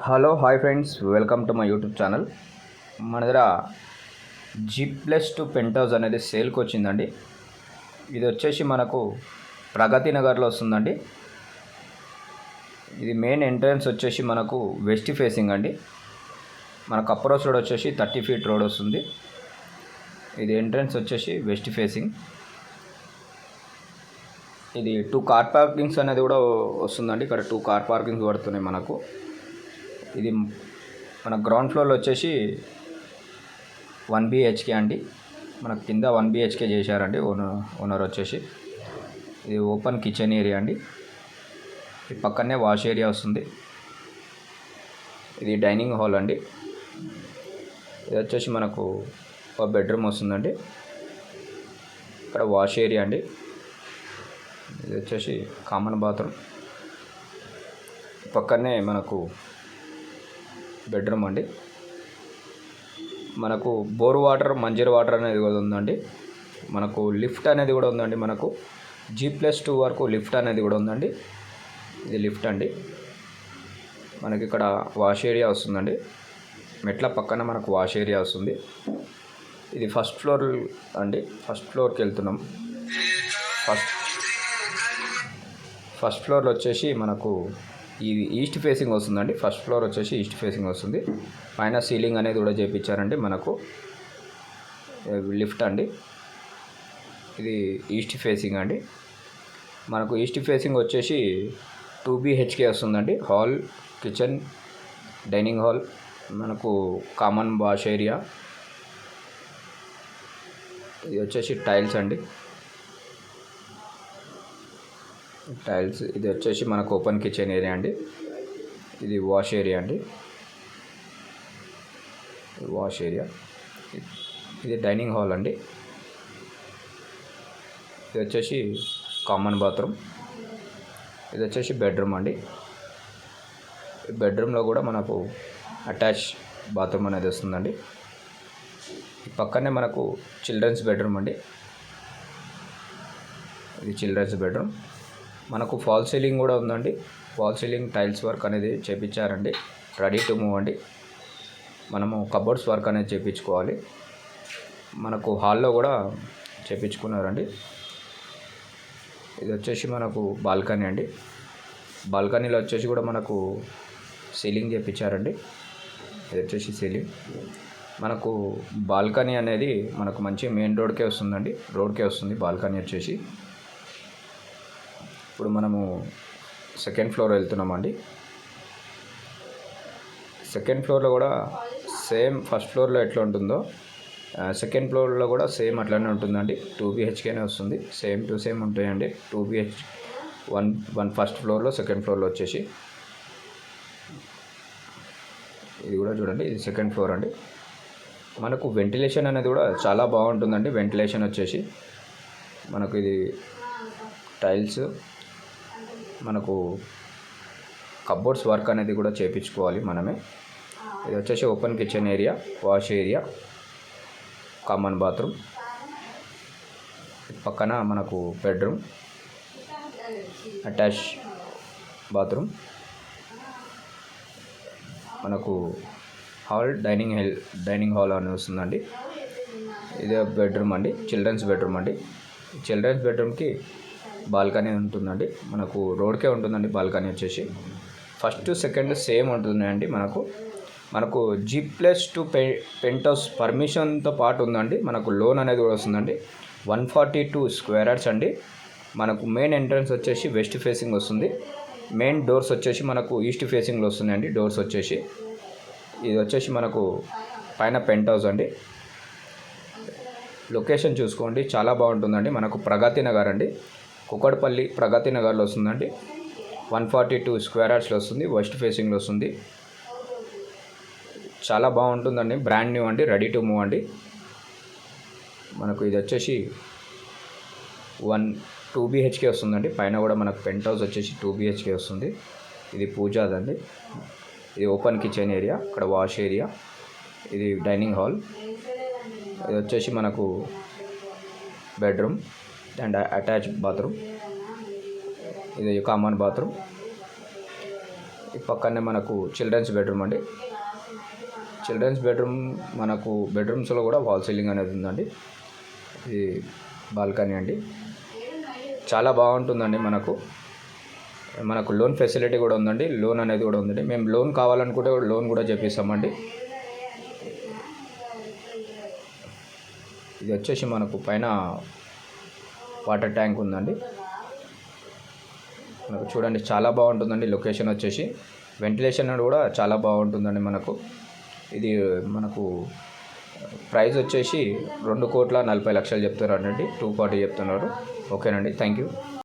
Hello hi friends, welcome to my YouTube channel. మన దగ్గర G+2 pent house అనేది సేల్కి వచ్చిందండి. ఇది వచ్చేసి మనకు ప్రగతి నగర్లో వస్తుందండి. ఇది మెయిన్ ఎంట్రన్స్ వచ్చేసి మనకు వెస్ట్ ఫేసింగ్ అండి. మనకు అప్రోచ్ రోడ్ వచ్చేసి 30 ఫీట్ రోడ్ వస్తుంది. ఇది ఎంట్రన్స్ వచ్చేసి వెస్ట్ ఫేసింగ్. ఇది 2 కార్ పార్కింగ్స్ అనేది కూడా వస్తుందండి. ఇక్కడ 2 కార్ పార్కింగ్స్ పడుతున్నాయి మనకు. ఇది మన గ్రౌండ్ ఫ్లోర్లో వచ్చేసి 1 BHK అండి. మనకు కింద 1 BHK చేశారండి ఓనర్ వచ్చేసి. ఇది ఓపెన్ కిచెన్ ఏరియా అండి. ఈ పక్కనే వాష్ ఏరియా వస్తుంది. ఇది డైనింగ్ హాల్ అండి. ఇది వచ్చేసి మనకు ఒక బెడ్రూమ్ వస్తుందండి. ఇక్కడ వాష్ ఏరియా అండి. ఇది వచ్చేసి కామన్ బాత్రూమ్. పక్కనే మనకు బెడ్రూమ్ అండి. మనకు బోర్ వాటర్, మంజీరా వాటర్ అనేది కూడా ఉందండి. మనకు లిఫ్ట్ అనేది కూడా ఉందండి. మనకు G+2 వరకు లిఫ్ట్ అనేది కూడా ఉందండి. ఇది లిఫ్ట్ అండి. మనకి ఇక్కడ వాష్ ఏరియా వస్తుందండి. మెట్ల పక్కన మనకు వాష్ ఏరియా వస్తుంది. ఇది ఫస్ట్ ఫ్లోర్ అండి. ఫస్ట్ ఫ్లోర్కి వెళ్తున్నాం. ఫస్ట్ ఫ్లోర్లో వచ్చేసి మనకు ఇది ఈస్ట్ ఫేసింగ్ వస్తుందండి. ఫస్ట్ ఫ్లోర్ వచ్చేసి ఈస్ట్ ఫేసింగ్ వస్తుంది. పైన సీలింగ్ అనేది కూడా చేయించారండి. మనకు లిఫ్ట్ అండి. ఇది ఈస్ట్ ఫేసింగ్ అండి. మనకు ఈస్ట్ ఫేసింగ్ వచ్చేసి 2 BHK వస్తుందండి. హాల్, కిచెన్, డైనింగ్ హాల్, మనకు కామన్ వాష్ ఏరియా. ఇది వచ్చేసి టైల్స్ అండి. టైల్స్. ఇది వచ్చేసి మనకు ఓపెన్ కిచెన్ ఏరియా అండి. ఇది వాష్ ఏరియా అండి. Wash area. ఇది డైనింగ్ హాల్ అండి. ఇది వచ్చేసి కామన్ బాత్రూమ్. ఇది వచ్చేసి బెడ్రూమ్ అండి. బెడ్రూమ్లో కూడా మనకు అటాచ్ బాత్రూమ్ అనేది వస్తుందండి. పక్కనే మనకు చిల్డ్రన్స్ బెడ్రూమ్ అండి. ఇది చిల్డ్రన్స్ బెడ్రూమ్. మనకు ఫాల్ సీలింగ్ కూడా ఉందండి. ఫాల్ సీలింగ్ టైల్స్ వర్క్ అనేది చేయించారండి. రెడీ టు మూవ్ అండి. మనము కబోర్డ్స్ వర్క్ అనేది చేయించుకోవాలి. మనకు హాల్లో కూడా చేయించుకున్నారండి. ఇది వచ్చేసి మనకు బాల్కనీ అండి. బాల్కనీలో వచ్చేసి కూడా మనకు సీలింగ్ చేయించారండి. ఇది వచ్చేసి సీలింగ్. మనకు బాల్కనీ అనేది మనకు మంచి మెయిన్ రోడ్కే వస్తుందండి. రోడ్కే వస్తుంది బాల్కనీ వచ్చేసి. ఇప్పుడు మనము సెకండ్ ఫ్లోర్ వెళ్తున్నామండి. సెకండ్ ఫ్లోర్లో కూడా సేమ్ ఫస్ట్ ఫ్లోర్లో ఎట్లా ఉంటుందో సెకండ్ ఫ్లోర్లో కూడా సేమ్ అట్లానే ఉంటుందండి. 2 BHKనే వస్తుంది. సేమ్ టు సేమ్ ఉంటాయండి. 2 BH వన్ ఫస్ట్ ఫ్లోర్లో, సెకండ్ ఫ్లోర్లో వచ్చేసి. ఇది కూడా చూడండి, ఇది సెకండ్ ఫ్లోర్ అండి. మనకు వెంటిలేషన్ అనేది కూడా చాలా బాగుంటుందండి. వెంటిలేషన్ వచ్చేసి మనకు ఇది టైల్స్, మనకు కబోర్డ్స్ వర్క్ అనేది కూడా చేయించుకోవాలి మనమే. ఇది వచ్చేసి open kitchen area, wash area, common bathroom. పక్కన మనకు బెడ్రూమ్, అటాచ్ బాత్రూమ్, మనకు హాల్, డైనింగ్ హాల్ అని వస్తుందండి. ఇదే బెడ్రూమ్ అండి. చిల్డ్రన్స్ బెడ్రూమ్ అండి. చిల్డ్రన్స్ బెడ్రూమ్కి బాల్కనీ ఉంటుందండి. మనకు రోడ్కే ఉంటుందండి బాల్కనీ వచ్చేసి. ఫస్ట్ సెకండ్ సేమ్ ఉంటుందండి. మనకు G+2 పెంట్ హౌస్ పర్మిషన్తో పాటు ఉందండి. మనకు లోన్ అనేది కూడా వస్తుందండి. 142 స్క్వేర్ యార్డ్స్ అండి. మనకు మెయిన్ ఎంట్రన్స్ వచ్చేసి వెస్ట్ ఫేసింగ్ వస్తుంది. మెయిన్ డోర్స్ వచ్చేసి మనకు ఈస్ట్ ఫేసింగ్లో వస్తున్నాయండి. డోర్స్ వచ్చేసి ఇది వచ్చేసి మనకు పైన పెంట్ హౌస్ అండి. లొకేషన్ చూసుకోండి, చాలా బాగుంటుందండి. మనకు ప్రగతి నగర్ అండి. కుకట్పల్లి ప్రగతి నగర్లో వస్తుందండి. 142 స్క్వేర్ యార్డ్స్లో వస్తుంది. వెస్ట్ ఫేసింగ్లో వస్తుంది. చాలా బాగుంటుందండి. బ్రాండ్ న్యూ అండి. రెడీ టు మూవ్ అండి. మనకు ఇది వచ్చేసి 2 BHK వస్తుందండి. పైన కూడా మనకు పెంట్ హౌస్ వచ్చేసి 2 BHK వస్తుంది. ఇది పూజాదండి. ఇది ఓపెన్ కిచెన్ ఏరియా, ఇక్కడ వాష్ ఏరియా, ఇది డైనింగ్ హాల్. ఇది వచ్చేసి మనకు బెడ్రూమ్ అండ్ అటాచ్ బాత్రూమ్. ఇది కామన్ బాత్రూమ్. ఈ పక్కనే మనకు చిల్డ్రన్స్ బెడ్రూమ్ అండి. చిల్డ్రన్స్ బెడ్రూమ్ మనకు బెడ్రూమ్స్లో కూడా వాల్ సీలింగ్ అనేది ఉందండి. ఇది బాల్కనీ అండి. చాలా బాగుంటుందండి. మనకు లోన్ ఫెసిలిటీ కూడా ఉందండి. లోన్ అనేది కూడా ఉందండి. మేము లోన్ కావాలనుకుంటే లోన్ కూడా చేపిస్తామండి. ఇది వచ్చేసి మనకు పైన వాటర్ ట్యాంక్ ఉందండి. మనకు చూడండి చాలా బాగుంటుందండి. లొకేషన్ వచ్చేసి వెంటిలేషన్ కూడా చాలా బాగుంటుందండి. ఇది మనకు ప్రైస్ వచ్చేసి 2,40,00,000 చెప్తున్నారండి. 240 చెప్తున్నారు. ఓకేనండి. Thank you.